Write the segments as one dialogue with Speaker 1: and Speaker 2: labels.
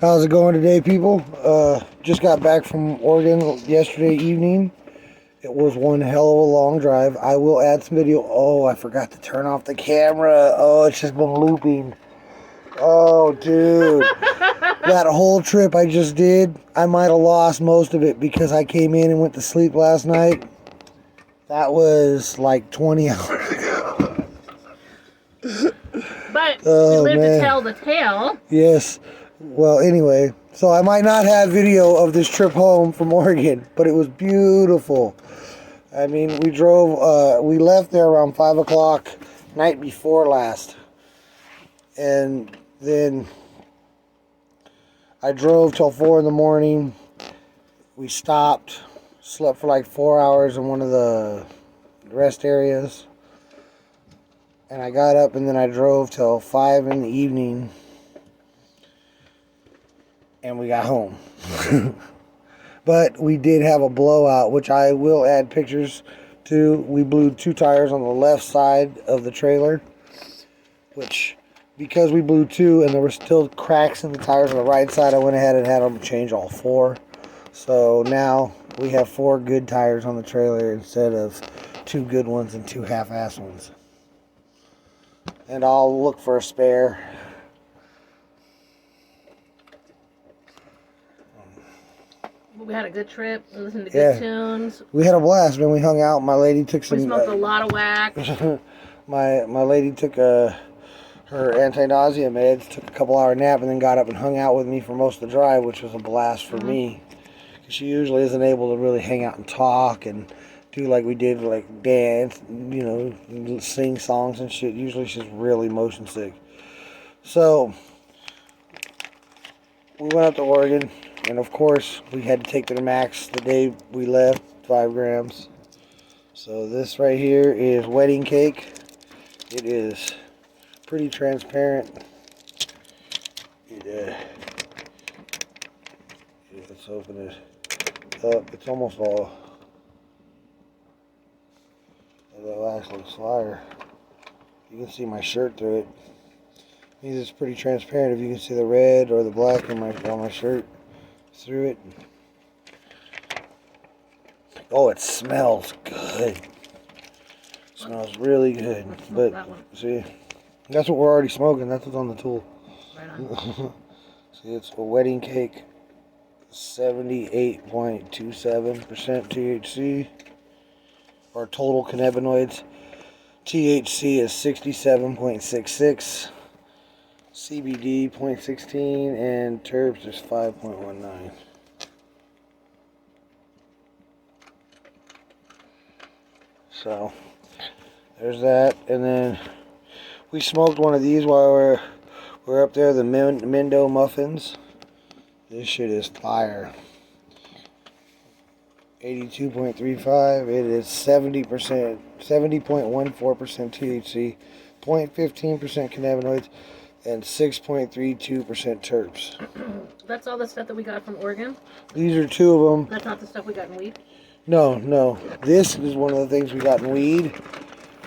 Speaker 1: How's it going today, people? Just got back from Oregon yesterday evening. It was one hell of a long drive. I will add some video. Oh, I forgot to turn off the camera. Oh, it's just been looping. Oh, dude. That whole trip I just did, I might have lost most of it because I came in and went to sleep last night. That was like 20 hours ago.
Speaker 2: But
Speaker 1: Oh,
Speaker 2: you live
Speaker 1: man.
Speaker 2: to tell the tale.
Speaker 1: Yes. Well, anyway, so I might not have video of this trip home from Oregon, but it was beautiful. I mean, we left there around 5 o'clock night before last. And then I drove till 4 in the morning. We stopped, slept for like 4 hours in one of the rest areas. And I got up and then I drove till 5 in the evening. And we got home. But we did have a blowout, which I will add pictures to. We blew 2 tires on the left side of the trailer, which, because we blew 2 and there were still cracks in the tires on the right side, I went ahead and had them change all 4. So now we have 4 good tires on the trailer instead of 2 good ones and 2 half-ass ones. And I'll look for a spare.
Speaker 2: We had a good trip. We listened to good tunes.
Speaker 1: We had a blast, man. We hung out. My lady took some...
Speaker 2: We smoked a lot of wax.
Speaker 1: my lady took her anti-nausea meds, took a couple-hour nap, and then got up and hung out with me for most of the drive, which was a blast for me. She usually isn't able to really hang out and talk and do like we did, like dance, sing songs and shit. Usually she's really motion sick. So we went up to Oregon, and of course we had to take to the max the day we left, 5 grams. So this right here is wedding cake. It is pretty transparent. Let's open it up. It's almost all... That last looks fire. You can see my shirt through it. Means it's pretty transparent. If you can see the red or the black on my shirt through it. Oh, it smells good. It smells really good. But see, that's what we're already smoking. That's what's on the tool.
Speaker 2: Right on.
Speaker 1: See, it's a wedding cake. 78.27% THC. Our total cannabinoids. THC is 67.66. CBD 0.16 and terps is 5.19. So there's that, and then we smoked one of these while we're up there, the Mendo muffins. This shit is fire. 82.35. It is 70%, 70.14% THC, 0.15% cannabinoids, and 6.32% terps.
Speaker 2: That's all the stuff that we got from Oregon?
Speaker 1: These are 2 of them.
Speaker 2: That's not the stuff we got in weed?
Speaker 1: No. This is one of the things we got in weed,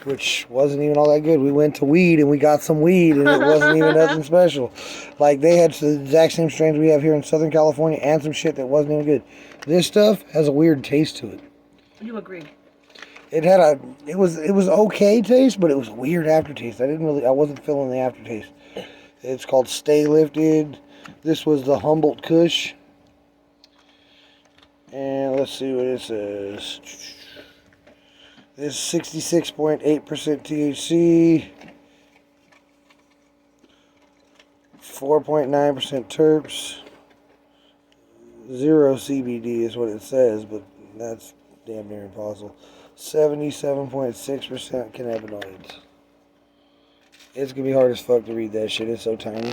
Speaker 1: which wasn't even all that good. We went to weed and we got some weed and it wasn't even nothing special. Like, they had the exact same strains we have here in Southern California and some shit that wasn't even good. This stuff has a weird taste to it.
Speaker 2: You agree?
Speaker 1: It was okay taste, but it was a weird aftertaste. I wasn't feeling the aftertaste. It's called Stay Lifted. This was the Humboldt Kush. And let's see what it says. This is 66.8% THC. 4.9% terps. 0 CBD is what it says, but that's damn near impossible. 77.6% cannabinoids. It's gonna be hard as fuck to read that shit. It's so tiny.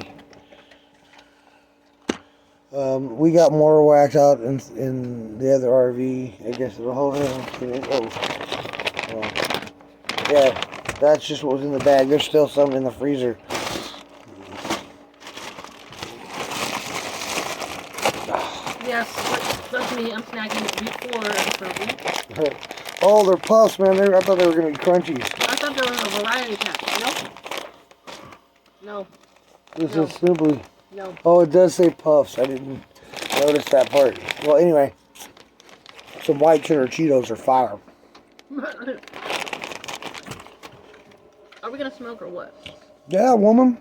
Speaker 1: We got more wax out in the other RV. I guess it'll hold it. Yeah, that's just what was in the bag. There's still some in the freezer.
Speaker 2: Yes, that's me. I'm snacking before for a week.
Speaker 1: Oh, they're puffs, man. I thought they were going to be crunchies.
Speaker 2: I thought there was a variety pack. No.
Speaker 1: This is simply...
Speaker 2: No.
Speaker 1: Oh, it does say puffs. I didn't notice that part. Well, anyway, some white cheddar Cheetos are fire.
Speaker 2: Are we gonna smoke or what?
Speaker 1: Yeah, woman.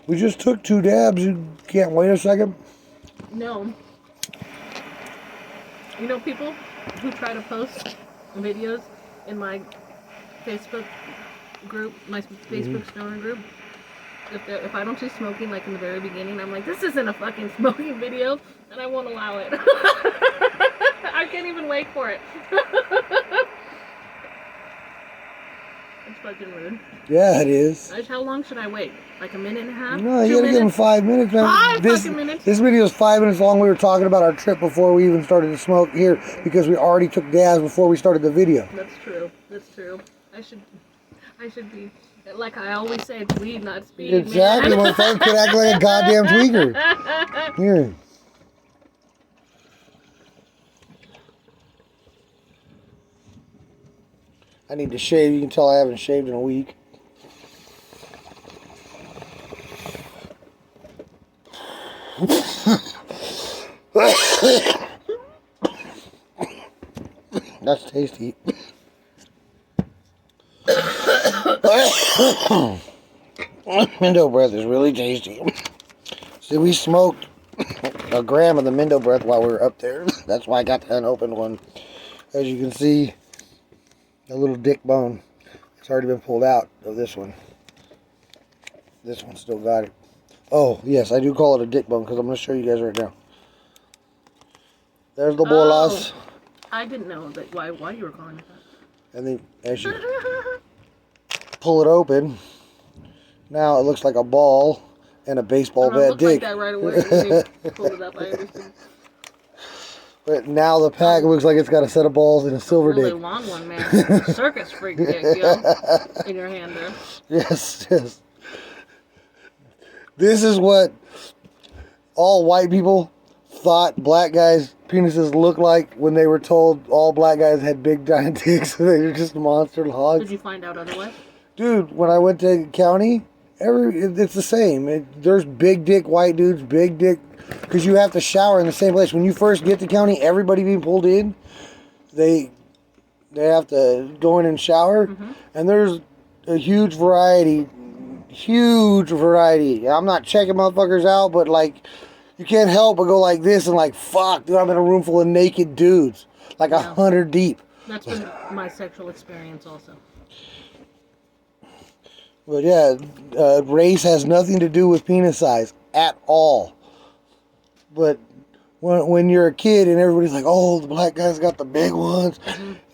Speaker 1: We just took 2 dabs. You can't wait a second?
Speaker 2: No. You know, people who try to post videos in my Facebook group, my Facebook stoner group, if I don't see smoking like in the very beginning, I'm like, this isn't a fucking smoking video, and I won't allow it. I can't even wait for it. It's fucking rude.
Speaker 1: Yeah, it is.
Speaker 2: How long should I wait? Like a minute and a half?
Speaker 1: No, you
Speaker 2: 2
Speaker 1: gotta give them
Speaker 2: minutes?
Speaker 1: 5 minutes, man.
Speaker 2: 5 fucking minutes?
Speaker 1: This video is 5 minutes long. We were talking about our trip before we even started to smoke here because we already took dabs before we started the video.
Speaker 2: That's true. That's true. I should be, like I always say, it's weed, not speed.
Speaker 1: Exactly,
Speaker 2: man.
Speaker 1: motherfucker. Could act like a goddamn tweaker. Here. I need to shave. You can tell I haven't shaved in a week. That's tasty. Mindo breath is really tasty. See, we smoked a gram of the Mindo breath while we were up there. That's why I got the unopened one. As you can see, a little dick bone. It's already been pulled out of this one. This one still got it. Oh, yes, I do call it a dick bone because I'm going to show you guys right now. There's the bolas.
Speaker 2: Oh, I didn't know that why you were calling it that.
Speaker 1: And then as you pull it open, now it looks like a ball and a baseball bat dick.
Speaker 2: Like that right away. When you pulled it up, I understood.
Speaker 1: But now the pack looks like it's got a set of balls and a silver
Speaker 2: Really
Speaker 1: dick.
Speaker 2: long one, man. Circus freak dick, yo. In your hand there.
Speaker 1: Yes, yes. This is what all white people thought black guys' penises looked like when they were told all black guys had big giant dicks. They were just monster hogs.
Speaker 2: Did you find out otherwise?
Speaker 1: Dude, when I went to county, it's the same. There's big dick white dudes, big dick, because you have to shower in the same place. When you first get to county, everybody being pulled in, they have to go in and shower, and there's a huge variety. I'm not checking motherfuckers out, but like, you can't help but go like this and like, fuck, dude, I'm in a room full of naked dudes, like 100 deep.
Speaker 2: That's been my sexual experience also.
Speaker 1: But yeah, race has nothing to do with penis size at all. But when you're a kid and everybody's like, oh, the black guy's got the big ones,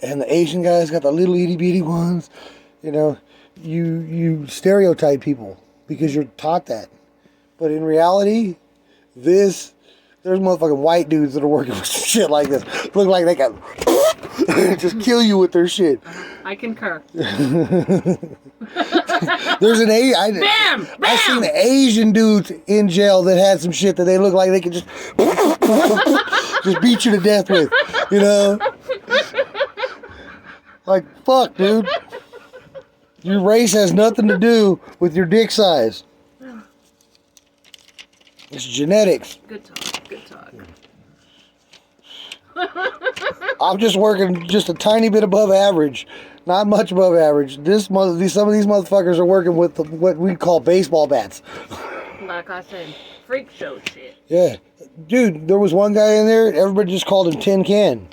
Speaker 1: and the Asian guy's got the little itty bitty ones, you know, you stereotype people because you're taught that. But in reality, there's motherfucking white dudes that are working with shit like this. Look like they can just kill you with their shit.
Speaker 2: I concur.
Speaker 1: There's an
Speaker 2: Bam!
Speaker 1: I seen Asian dudes in jail that had some shit that they look like they could just beat you to death with, you know? Like, fuck, dude. Your race has nothing to do with your dick size. It's genetics.
Speaker 2: Good talk. Good talk.
Speaker 1: I'm just working just a tiny bit above average. Not much above average. Some of these motherfuckers are working with what we call baseball bats.
Speaker 2: Like I said, freak show shit.
Speaker 1: Yeah. Dude, there was one guy in there, everybody just called him Tin Can.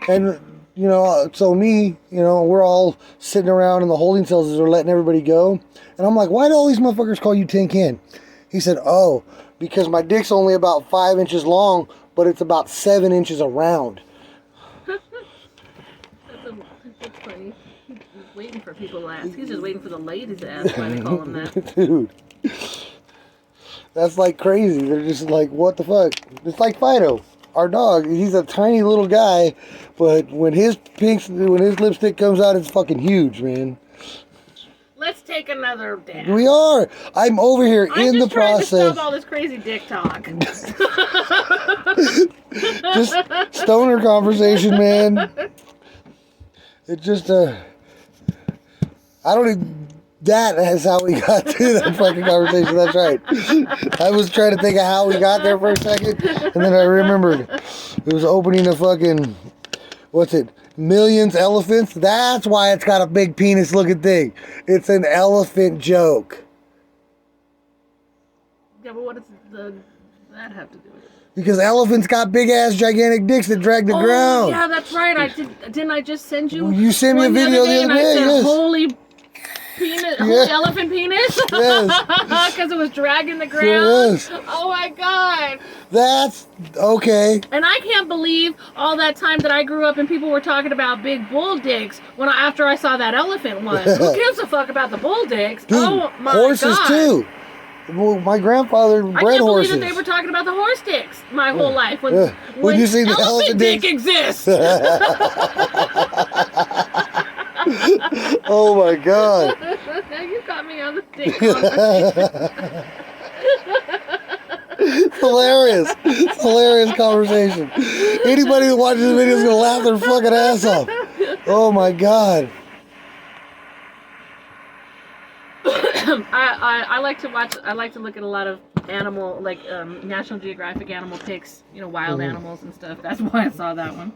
Speaker 1: And, you know, so me, you know, we're all sitting around in the holding cells as they're letting everybody go. And I'm like, why do all these motherfuckers call you Tin Can? He said, oh, because my dick's only about 5 inches long, but it's about 7 inches around.
Speaker 2: That's funny. He's waiting for people to ask. He's just waiting for the ladies to ask why they call him that.
Speaker 1: Dude. That's like crazy. They're just like, what the fuck? It's like Fido, our dog. He's a tiny little guy, but when his lipstick comes out, it's fucking huge, man.
Speaker 2: Let's take another dab.
Speaker 1: We are. I'm over here in the process.
Speaker 2: I'm just trying to stop all this crazy dick talk.
Speaker 1: Just stoner conversation, man. It just, I don't even, That is how we got to that fucking conversation. That's right. I was trying to think of how we got there for a second, and then I remembered. It was opening a fucking, what's it, Millions Elephants? That's why it's got a big penis looking thing. It's an elephant joke.
Speaker 2: Yeah, but what does that have to do with it?
Speaker 1: Because elephants got big ass gigantic dicks that drag the ground.
Speaker 2: Yeah, that's right. Didn't I just send you?
Speaker 1: You sent me a video the other day.
Speaker 2: I said,
Speaker 1: Yes.
Speaker 2: Holy penis, holy elephant penis.
Speaker 1: Yes.
Speaker 2: Because it was dragging the ground.
Speaker 1: Yes.
Speaker 2: Oh my god.
Speaker 1: That's okay.
Speaker 2: And I can't believe all that time that I grew up and people were talking about big bull dicks after I saw that elephant one. Who gives a fuck about the bull dicks?
Speaker 1: Dude,
Speaker 2: oh my
Speaker 1: horses
Speaker 2: god.
Speaker 1: too. Well, my grandfather bred
Speaker 2: I can't
Speaker 1: horses.
Speaker 2: believe that they were talking about the horse dicks my whole life. When
Speaker 1: you see the
Speaker 2: elephant dick
Speaker 1: dicks?
Speaker 2: exists.
Speaker 1: Oh my god.
Speaker 2: Now you got me on the dick.
Speaker 1: It's hilarious. It's a hilarious conversation. Anybody who watches the video is going to laugh their fucking ass off. Oh my god.
Speaker 2: I like to watch. I like to look at a lot of animal, like National Geographic animal pics. You know, wild animals and stuff. That's why I saw that one.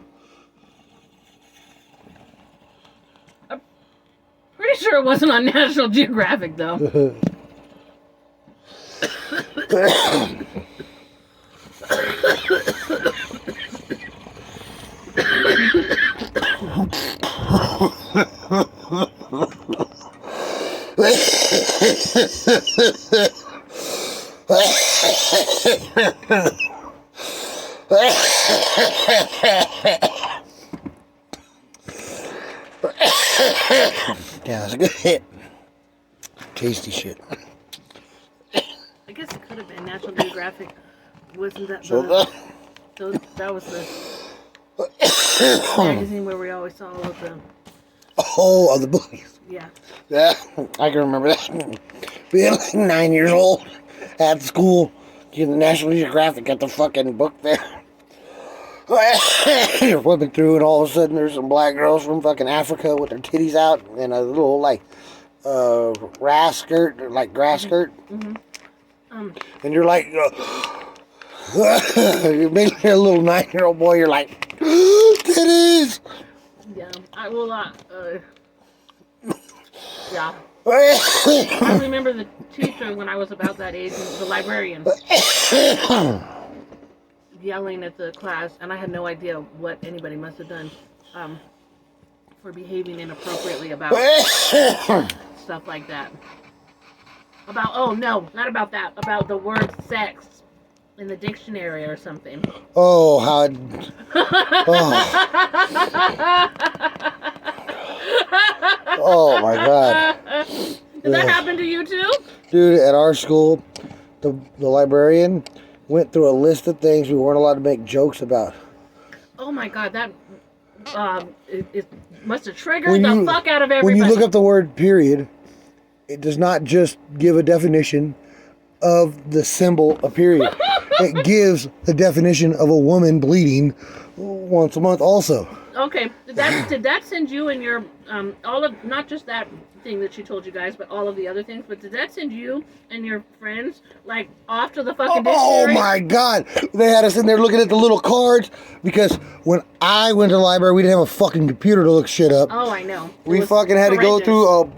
Speaker 2: I'm pretty sure it wasn't on National Geographic though.
Speaker 1: Yeah, it's a good hit. Tasty shit.
Speaker 2: I guess it could have been National Geographic. Wasn't that that was the magazine where we always saw all of them.
Speaker 1: Oh, of the boobies.
Speaker 2: Yeah.
Speaker 1: Yeah, I can remember that. Being like 9 years old at school, getting the National Geographic, got the fucking book there. You're flipping through, and all of a sudden there's some black girls from fucking Africa with their titties out and a little like grass skirt, or like grass skirt.
Speaker 2: Mm-hmm.
Speaker 1: And you're like, you're a little 9-year-old boy. You're like, titties.
Speaker 2: Yeah, I will. Yeah. I remember the teacher when I was about that age, the librarian, yelling at the class, and I had no idea what anybody must have done for behaving inappropriately about stuff like that. About, oh no, not about that, about the word sex in the dictionary or something.
Speaker 1: Oh, how... Oh my god.
Speaker 2: Did that happen to you too?
Speaker 1: Dude, at our school, the librarian went through a list of things we weren't allowed to make jokes about.
Speaker 2: Oh my god, that it must have triggered the fuck out of everybody.
Speaker 1: When you look up the word period, it does not just give a definition of the symbol of period. It gives the definition of a woman bleeding once a month also.
Speaker 2: Okay, did that send you and your all of, not just that thing that she told you guys, but all of the other things, but did that send you and your friends like off to the fucking dictionary?
Speaker 1: Oh my god, they had us in there looking at the little cards, because when I went to the library we didn't have a fucking computer to look shit up.
Speaker 2: Oh, I know.
Speaker 1: We fucking had to go through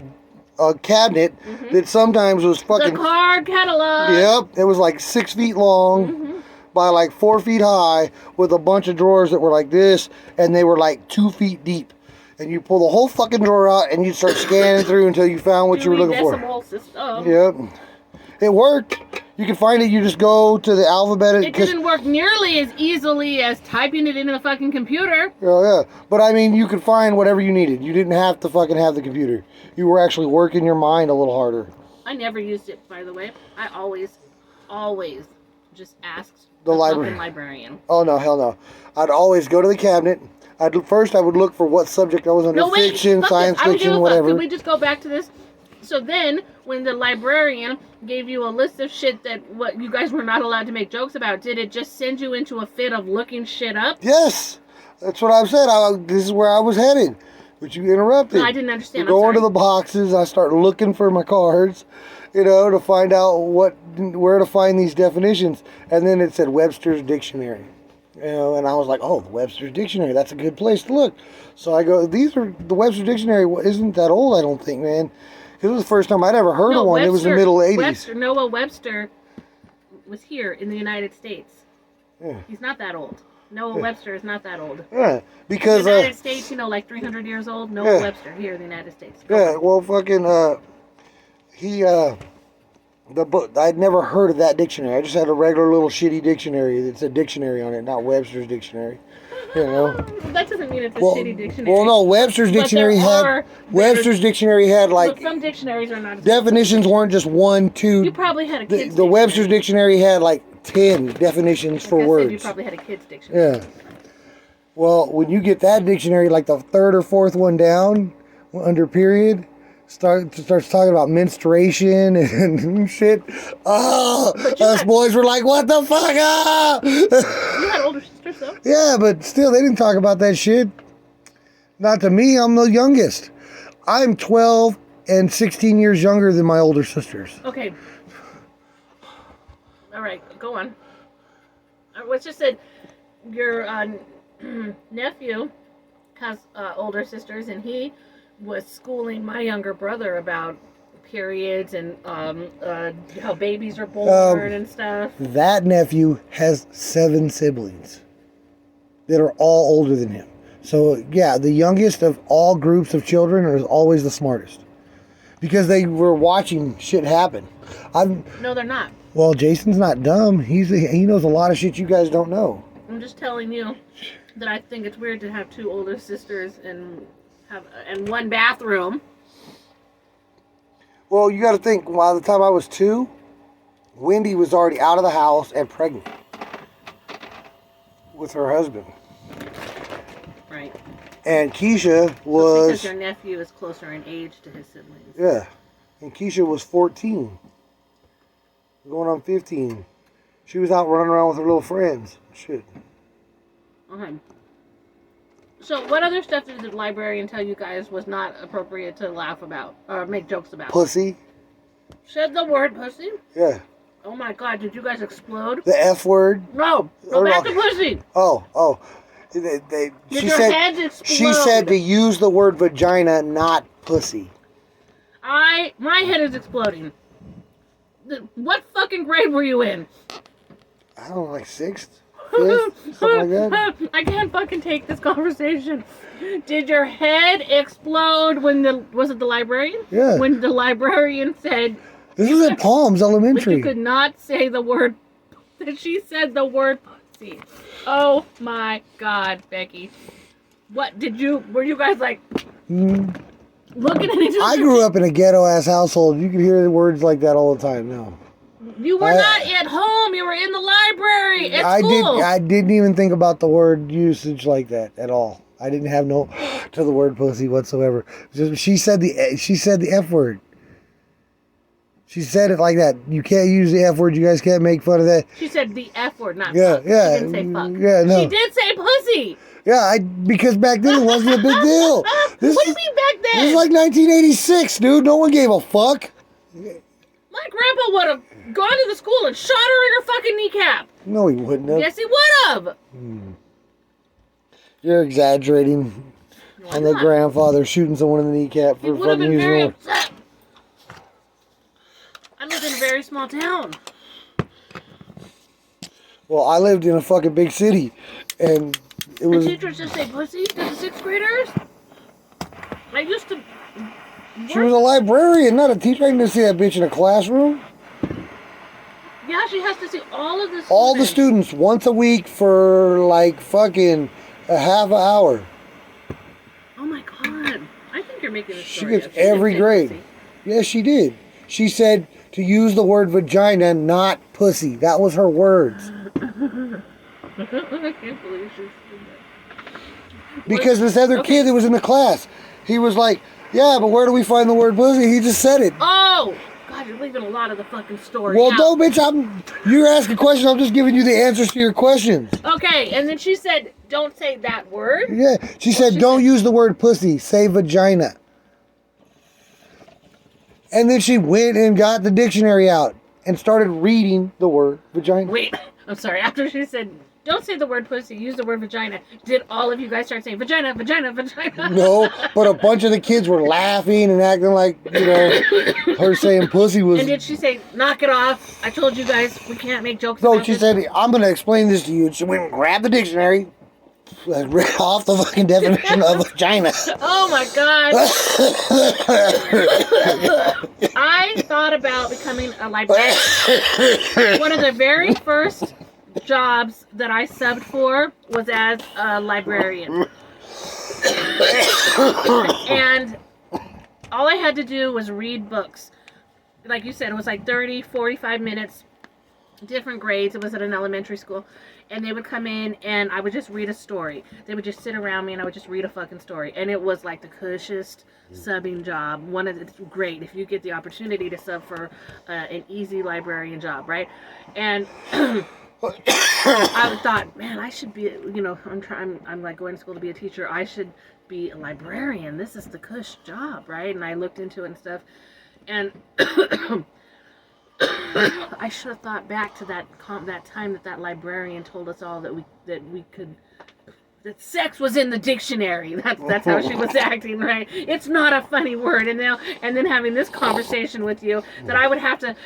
Speaker 1: a cabinet that sometimes was fucking...
Speaker 2: The card catalog.
Speaker 1: Yep, it was like 6 feet long by like 4 feet high, with a bunch of drawers that were like this, and they were like 2 feet deep. And you pull the whole fucking drawer out and you start scanning through until you found what you were looking for.
Speaker 2: System.
Speaker 1: Yep. It worked. You can find it, you just go to the alphabet.
Speaker 2: It didn't work nearly as easily as typing it into the fucking computer.
Speaker 1: Oh, yeah. But I mean, you could find whatever you needed. You didn't have to fucking have the computer. You were actually working your mind a little harder.
Speaker 2: I never used it, by the way. I always just asked
Speaker 1: the
Speaker 2: librarian.
Speaker 1: Oh, no, hell no. I'd always go to the cabinet. First, I would look for what subject I was under. Fiction, science fiction, whatever.
Speaker 2: Can we just go back to this? So then, when the librarian gave you a list of shit that what you guys were not allowed to make jokes about, did it just send you into a fit of looking shit up?
Speaker 1: Yes, that's what I've said. This is where I was headed. But you interrupted.
Speaker 2: No, I didn't understand.
Speaker 1: You go into the boxes. I start looking for my cards, to find out where to find these definitions. And then it said Webster's Dictionary. And I was like, oh, the Webster's Dictionary. That's a good place to look. So I go, the Webster's Dictionary isn't that old, I don't think, man. It was the first time I'd ever heard of one. It was the middle 80s.
Speaker 2: Noah Webster was here in the United States.
Speaker 1: Yeah.
Speaker 2: He's not that old. Noah Webster is not that old.
Speaker 1: Yeah, because...
Speaker 2: the United States, like 300 years old. Noah Webster here in the United States.
Speaker 1: Well, fucking... the book, I'd never heard of that dictionary. I just had a regular little shitty dictionary that said dictionary on it, not Webster's Dictionary.
Speaker 2: That doesn't mean it's a shitty dictionary.
Speaker 1: Well, no, Webster's Dictionary had like...
Speaker 2: Some dictionaries are not...
Speaker 1: Definitions weren't just 1, 2...
Speaker 2: You probably had a kid's dictionary.
Speaker 1: The Webster's Dictionary had like 10 definitions for words.
Speaker 2: You probably had a kid's dictionary.
Speaker 1: Yeah. Well, when you get that dictionary, like the third or fourth one down, under period... starts talking about menstruation and shit. Oh, us boys were like, what the fuck? Ah!
Speaker 2: You had older sisters, though?
Speaker 1: Yeah, but still, they didn't talk about that shit. Not to me, I'm the youngest. I'm 12 and 16 years younger than my older sisters.
Speaker 2: Okay. All right, go on. Let's just say your nephew has older sisters, and he was schooling my younger brother about periods and how babies are born and stuff.
Speaker 1: That nephew has 7 siblings that are all older than him. So, yeah, the youngest of all groups of children is always the smartest. Because they were watching shit happen.
Speaker 2: No, they're not.
Speaker 1: Well, Jason's not dumb. He knows a lot of shit you guys don't know.
Speaker 2: I'm just telling you that I think it's weird to have 2 older sisters and one bathroom.
Speaker 1: Well, you got to think, by the time I was 2, Wendy was already out of the house and pregnant with her husband.
Speaker 2: Right.
Speaker 1: And Keisha was...
Speaker 2: because your nephew is closer in age to his siblings.
Speaker 1: Yeah. And Keisha was 14. Going on 15. She was out running around with her little friends. Shit.
Speaker 2: Okay. So, what other stuff did the librarian tell you guys was not appropriate to laugh about or make jokes about?
Speaker 1: Pussy.
Speaker 2: Said the word pussy?
Speaker 1: Yeah.
Speaker 2: Oh my god, did you guys explode?
Speaker 1: The F word.
Speaker 2: No. Go back to pussy.
Speaker 1: Oh. She said to use the word vagina, not pussy.
Speaker 2: My head is exploding. What fucking grade were you in?
Speaker 1: I don't know, like 6th? 5th? Something like that.
Speaker 2: I can't fucking take this conversation. Did your head explode was it the librarian?
Speaker 1: Yeah.
Speaker 2: When the librarian said...
Speaker 1: This is at Palms Elementary.
Speaker 2: But you could not say the word... She said the word pussy. Oh my god, Becky. What were you guys like... Looking at each other?
Speaker 1: I grew up in a ghetto-ass household. You can hear words like that all the time now.
Speaker 2: You were not at home. You were in the library at school.
Speaker 1: I didn't even think about the word usage like that at all. I didn't have no to the word pussy whatsoever. She said the F word. She said it like that. You can't use the F word. You guys can't make fun of that.
Speaker 2: She said the F word, not
Speaker 1: fuck. Yeah.
Speaker 2: She didn't say fuck.
Speaker 1: Yeah, no.
Speaker 2: She did say pussy.
Speaker 1: Yeah, because back then it wasn't a big deal.
Speaker 2: What do you mean back then?
Speaker 1: This was like 1986, dude. No one gave a fuck.
Speaker 2: My grandpa would have gone to the school and shot her in her fucking kneecap.
Speaker 1: No, he wouldn't have.
Speaker 2: Yes, he would have.
Speaker 1: You're exaggerating. And the grandfather shooting someone in the kneecap for fucking using
Speaker 2: very upset. I lived in a very small town.
Speaker 1: Well, I lived in a fucking big city, and it was...
Speaker 2: The teachers just say pussy to the 6th graders? I used to...
Speaker 1: She was a librarian, not a teacher. I didn't see that bitch in a classroom.
Speaker 2: Yeah, she has to see all of the students.
Speaker 1: All the students, once a week for, like, fucking a half an hour.
Speaker 2: Oh, my God. I think you're making this
Speaker 1: She
Speaker 2: story
Speaker 1: gets every grade. Pussy. Yes, she did. She said to use the word vagina, not pussy. That was her words.
Speaker 2: I can't believe she said that.
Speaker 1: Because this other kid that was in the class, he was like, yeah, but where do we find the word pussy? He just said it.
Speaker 2: Oh, God God, you're leaving a lot of the fucking story
Speaker 1: Well,
Speaker 2: out.
Speaker 1: no, bitch, you're asking questions. I'm just giving you the answers to your questions.
Speaker 2: Okay, and then she said, don't say that word.
Speaker 1: Yeah, she said, don't use the word pussy. Say vagina. And then she went and got the dictionary out and started reading the word vagina.
Speaker 2: Wait, I'm sorry. After she said, don't say the word pussy, use the word vagina, did all of you guys start saying vagina, vagina, vagina?
Speaker 1: No, but a bunch of the kids were laughing and acting like, her saying pussy was...
Speaker 2: And did she say, knock it off? I told you guys we can't make jokes
Speaker 1: No,
Speaker 2: about
Speaker 1: she
Speaker 2: this.
Speaker 1: said, I'm going to explain this to you. And she went and grabbed the dictionary, read off the fucking definition of vagina.
Speaker 2: Oh my God. I thought about becoming a librarian. One of the very first jobs that I subbed for was as a librarian. And all I had to do was read books. Like you said, it was like 30, 45 minutes, different grades. It was at an elementary school. And they would come in and I would just read a story. They would just sit around me and I would just read a fucking story. And it was like the cushest subbing job. It's great if you get the opportunity to sub for an easy librarian job, right? And I thought, man, I should be, I'm like going to school to be a teacher. I should be a librarian. This is the cush job, right? And I looked into it and stuff. And I should have thought back to that time that librarian told us all that sex was in the dictionary. That's how she was acting, right? It's not a funny word. And then having this conversation with you that I would have to.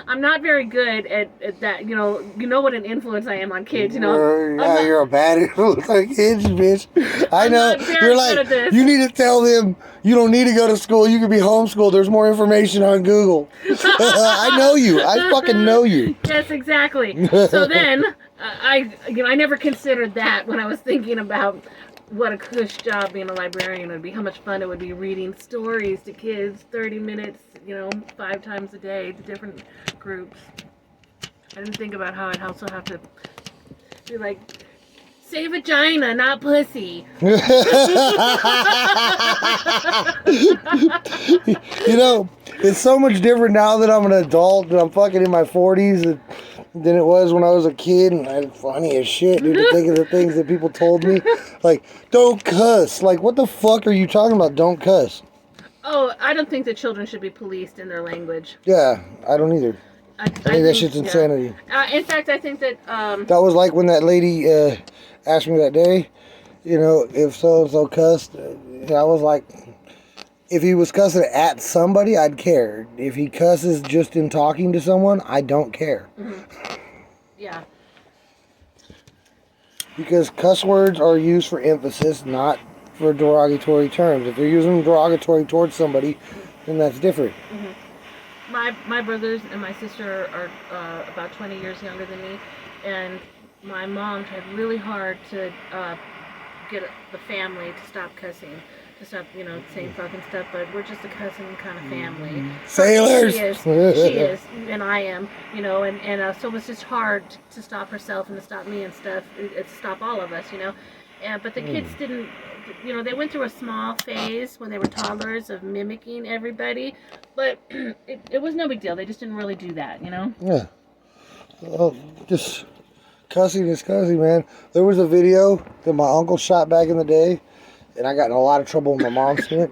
Speaker 2: I'm not very good at that. You know what an influence I am on kids.
Speaker 1: Yeah, you're a bad influence on kids, bitch. I know.
Speaker 2: not very
Speaker 1: You're
Speaker 2: good at
Speaker 1: like,
Speaker 2: this.
Speaker 1: you need to tell them you don't need to go to school. You can be homeschooled. There's more information on Google. I know you. I fucking know you.
Speaker 2: Yes, exactly. So then I never considered that when I was thinking about what a cush job being a librarian would be, how much fun it would be reading stories to kids, 30 minutes, 5 times a day to different groups. I didn't think about how I'd also have to be like, say vagina, not pussy.
Speaker 1: It's so much different now that I'm an adult, that I'm fucking in my 40s, than it was when I was a kid, and it's funny as shit, dude, to think of the things that people told me. Like, don't cuss. Like, what the fuck are you talking about, don't cuss?
Speaker 2: Oh, I don't think that children should be policed in their language.
Speaker 1: Yeah, I don't either. I think that shit's insanity.
Speaker 2: In fact, I think that...
Speaker 1: That was like when that lady asked me that day, if so-and-so cussed. I was like, if he was cussing at somebody, I'd care. If he cusses just in talking to someone, I don't care.
Speaker 2: Mm-hmm. Yeah.
Speaker 1: Because cuss words are used for emphasis, not for derogatory terms. If they're using derogatory towards somebody, then that's different.
Speaker 2: Mm-hmm. My brothers and my sister are about 20 years younger than me, and my mom tried really hard to get the family to stop cussing, to stop, saying fucking stuff, but we're just a cussing kind of family.
Speaker 1: Sailors!
Speaker 2: She is, and I am, and so it was just hard to stop herself and to stop me and stuff, to stop all of us, but the kids didn't, they went through a small phase when they were toddlers of mimicking everybody, but it was no big deal. They just didn't really do that,
Speaker 1: Yeah. Well, just cussing is cussing, man. There was a video that my uncle shot back in the day, and I got in a lot of trouble when my mom seen it.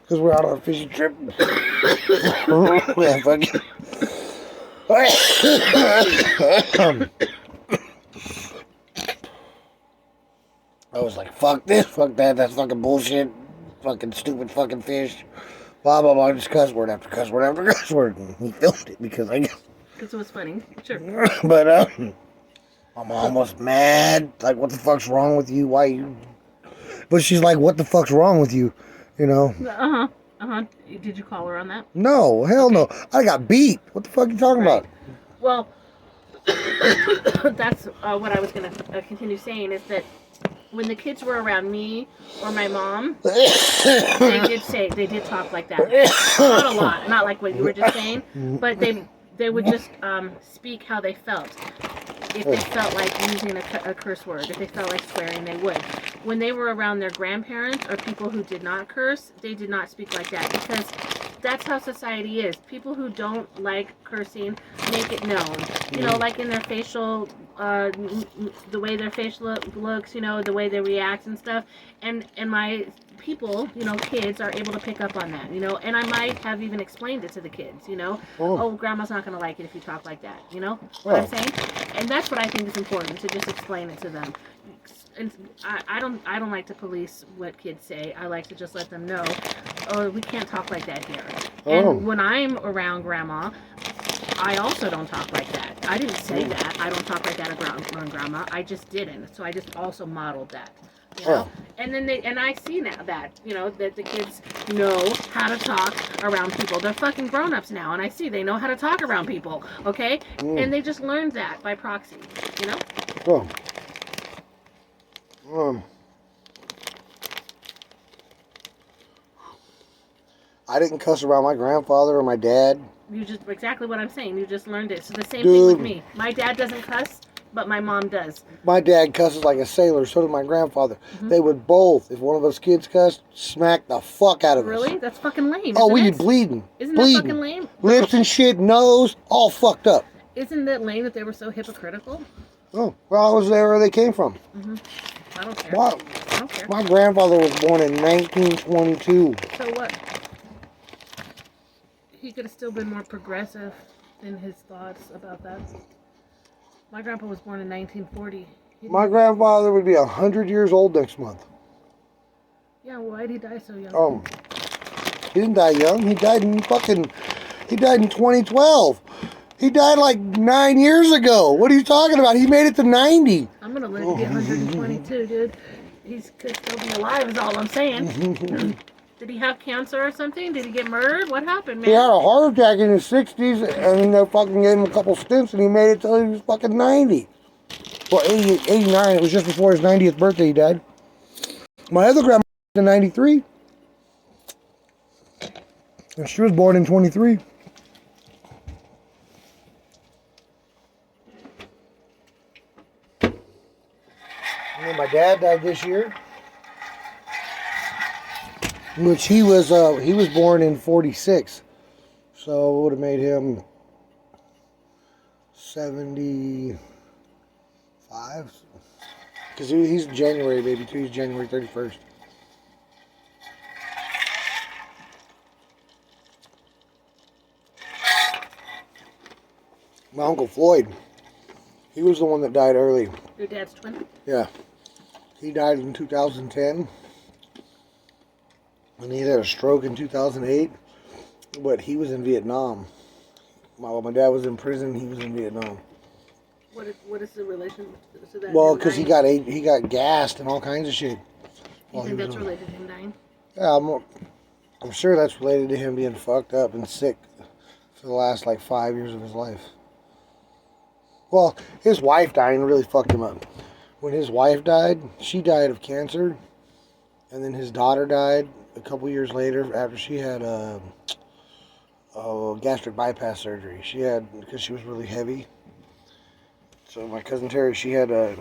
Speaker 1: Because we're out on a fishing trip. Yeah, fuck it. I was like, fuck this, fuck that, that's fucking bullshit, fucking stupid fucking fish, blah, blah, blah, just cuss word after cuss word after cuss word. And he filmed it because I guess.
Speaker 2: Because it was funny, sure.
Speaker 1: But, my mom was mad, like, what the fuck's wrong with you, why you... But she's like, what the fuck's wrong with you,
Speaker 2: Did you call her on that?
Speaker 1: No, hell no, I got beat. What the fuck are you talking about?
Speaker 2: Well, that's what I was going to continue saying, is that when the kids were around me or my mom, they did talk like that. Not a lot, not like what you were just saying, but they would just speak how they felt. If they felt like using a curse word, if they felt like swearing, they would. when they were around their grandparents or people who did not curse, they did not speak like that because that's how society is. People who don't like cursing make it known. You know, like in their facial, the way their facial looks, you know, the way they react and stuff. And my people, you know, kids are able to pick up on that, you know. And I might have even explained it to the kids, you know. Oh, grandma's not going to like it if you talk like that, you know what I'm saying? And that's what I think is important, to just explain it to them. And I don't like to police what kids say. I like to just let them know, oh, we can't talk like that here. And when I'm around grandma, I also don't talk like that. I didn't say that. I don't talk like that around grandma. I just didn't. So I just also modeled that. You know? And then I see now that, you know, that the kids know how to talk around people. They're fucking grown-ups now, and I see they know how to talk around people, okay? And they just learned that by proxy, you know?
Speaker 1: I didn't cuss around my grandfather or my dad.
Speaker 2: You just, exactly what I'm saying. You just learned it. So the same thing with me. My dad doesn't cuss, but my mom does.
Speaker 1: My dad cusses like a sailor. So did my grandfather. They would both, if one of us kids cussed, smack the fuck out of us.
Speaker 2: Really? That's fucking lame.
Speaker 1: Oh, we'd be bleeding.
Speaker 2: Isn't that fucking lame?
Speaker 1: Lips and shit, nose, all fucked up.
Speaker 2: Isn't that lame that they were so hypocritical?
Speaker 1: Oh, well, I was there where they came from.
Speaker 2: I don't care.
Speaker 1: Well,
Speaker 2: I don't care.
Speaker 1: my grandfather was born in 1922.
Speaker 2: So what? He could have still been more progressive in his thoughts about that. My grandpa was born in 1940.
Speaker 1: My grandfather would be 100 years old next month.
Speaker 2: Yeah, why did he die so young?
Speaker 1: He didn't die young. He died in 2012. He died like 9 years ago. What are you talking about? He made it to 90.
Speaker 2: I'm going to live to be 122, dude. He could still be alive is all I'm saying. Did he have cancer or something? Did he get murdered? What happened, man?
Speaker 1: He had a heart attack in his 60s, and then they fucking gave him a couple stints, and he made it till he was fucking 90. Well, 89. It was just before his 90th birthday he died. My other grandma was in 93. And she was born in 23. And then my dad died this year. Which he was born in 46. So it would have made him 75. Because he's January baby too. He's January 31st. My Uncle Floyd, he was the one that died early.
Speaker 2: Your dad's twin?
Speaker 1: Yeah. He died in 2010. And he had a stroke in 2008. But he was in Vietnam. While my dad was in prison, he was in Vietnam.
Speaker 2: What is the relation to that?
Speaker 1: Well, because he got gassed and all kinds of shit.
Speaker 2: You think that's related to him dying?
Speaker 1: Yeah, I'm sure that's related to him being fucked up and sick for the last like 5 years of his life. Well, his wife dying really fucked him up. When his wife died, she died of cancer, and then his daughter died a couple years later after she had a gastric bypass surgery. She had, because she was really heavy. So my cousin Terry, she had her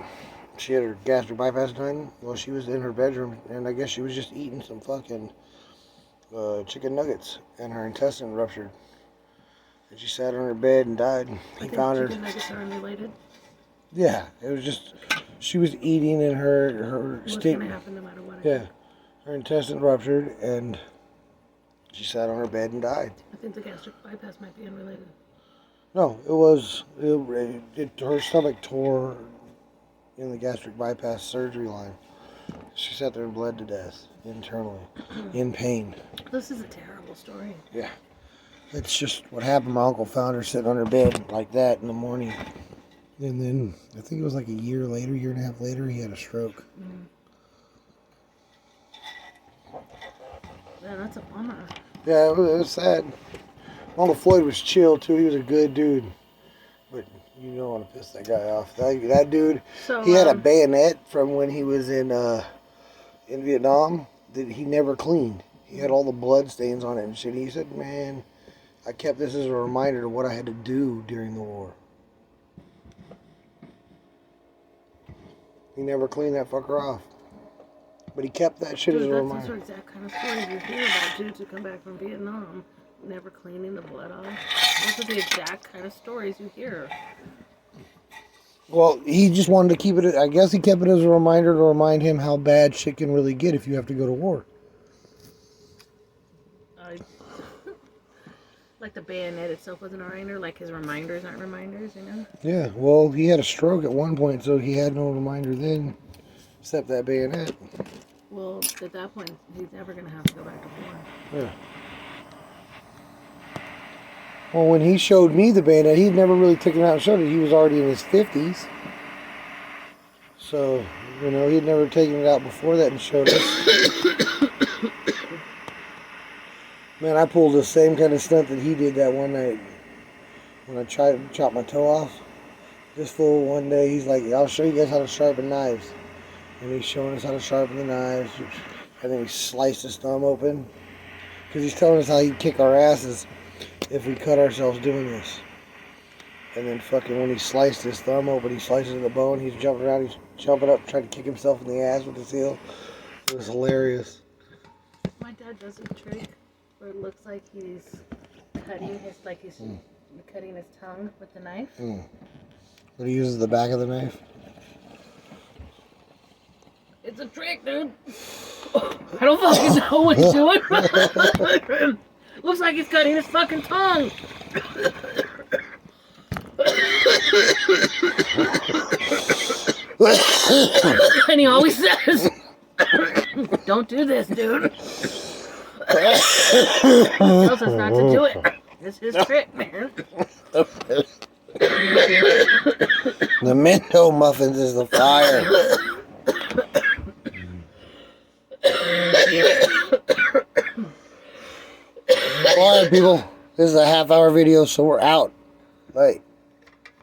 Speaker 1: gastric bypass done. Well, she was in her bedroom, and I guess she was just eating some fucking chicken nuggets, and her intestine ruptured. And she sat on her bed and died. He found her.
Speaker 2: Chicken nuggets are unrelated.
Speaker 1: Yeah, it was just she was eating, and her
Speaker 2: What's gonna happen no matter what?
Speaker 1: Yeah, her intestine ruptured, and she sat on her bed and died.
Speaker 2: I think the gastric bypass might be unrelated.
Speaker 1: No, it was her stomach tore in the gastric bypass surgery line. She sat there and bled to death internally, in pain.
Speaker 2: This is a terrible story.
Speaker 1: Yeah. It's just what happened. My uncle found her sitting on her bed like that in the morning. And then, I think it was like a year and a half later, he had a stroke.
Speaker 2: Yeah, that's a bummer.
Speaker 1: Yeah, it was sad. Uncle Floyd was chill, too. He was a good dude. But you don't want to piss that guy off. That dude,
Speaker 2: so,
Speaker 1: he had a bayonet from when he was in Vietnam that he never cleaned. He had all the blood stains on it and shit. He said, man, I kept this as a reminder of what I had to do during the war. He never cleaned that fucker off. But he kept that shit as a
Speaker 2: Dude, that's
Speaker 1: reminder.
Speaker 2: the exact kind of stories you hear about dudes who come back from Vietnam, never cleaning the blood off. Those are the exact kind of stories you hear.
Speaker 1: Well, he just wanted to keep it. I guess he kept it as a reminder to remind him how bad shit can really get if you have to go to war.
Speaker 2: Like the bayonet itself wasn't a reminder, like his reminders aren't reminders, you know?
Speaker 1: Yeah, well, he had a stroke at one point, so he had no reminder then, except that bayonet.
Speaker 2: Well, at that point, he's never going to have to go back to war.
Speaker 1: Yeah. Well, when he showed me the bayonet, he'd never really taken it out and showed it. He was already in his 50s. So, you know, he'd never taken it out before that and showed us. Man, I pulled the same kind of stunt that he did that one night when I tried to chop my toe off. This fool one day, he's like, I'll show you guys how to sharpen knives. And he's showing us how to sharpen the knives. And then he sliced his thumb open. Because he's telling us how he'd kick our asses if we cut ourselves doing this. And then fucking when he sliced his thumb open, he slices the bone, he's jumping around, he's jumping up, trying to kick himself in the ass with his heel. It was hilarious.
Speaker 2: My dad does a trick where it looks like he's cutting his, cutting his tongue with the knife.
Speaker 1: But he uses the back of the knife.
Speaker 2: It's a trick, dude. I don't fucking know what he's doing. Looks like he's cutting his fucking tongue. And he always says, don't do this, dude. He tells us not to do it. It's his trick, man.
Speaker 1: The Minto muffins is the fire. Alright, people. This is a half-hour video, so we're out. Bye.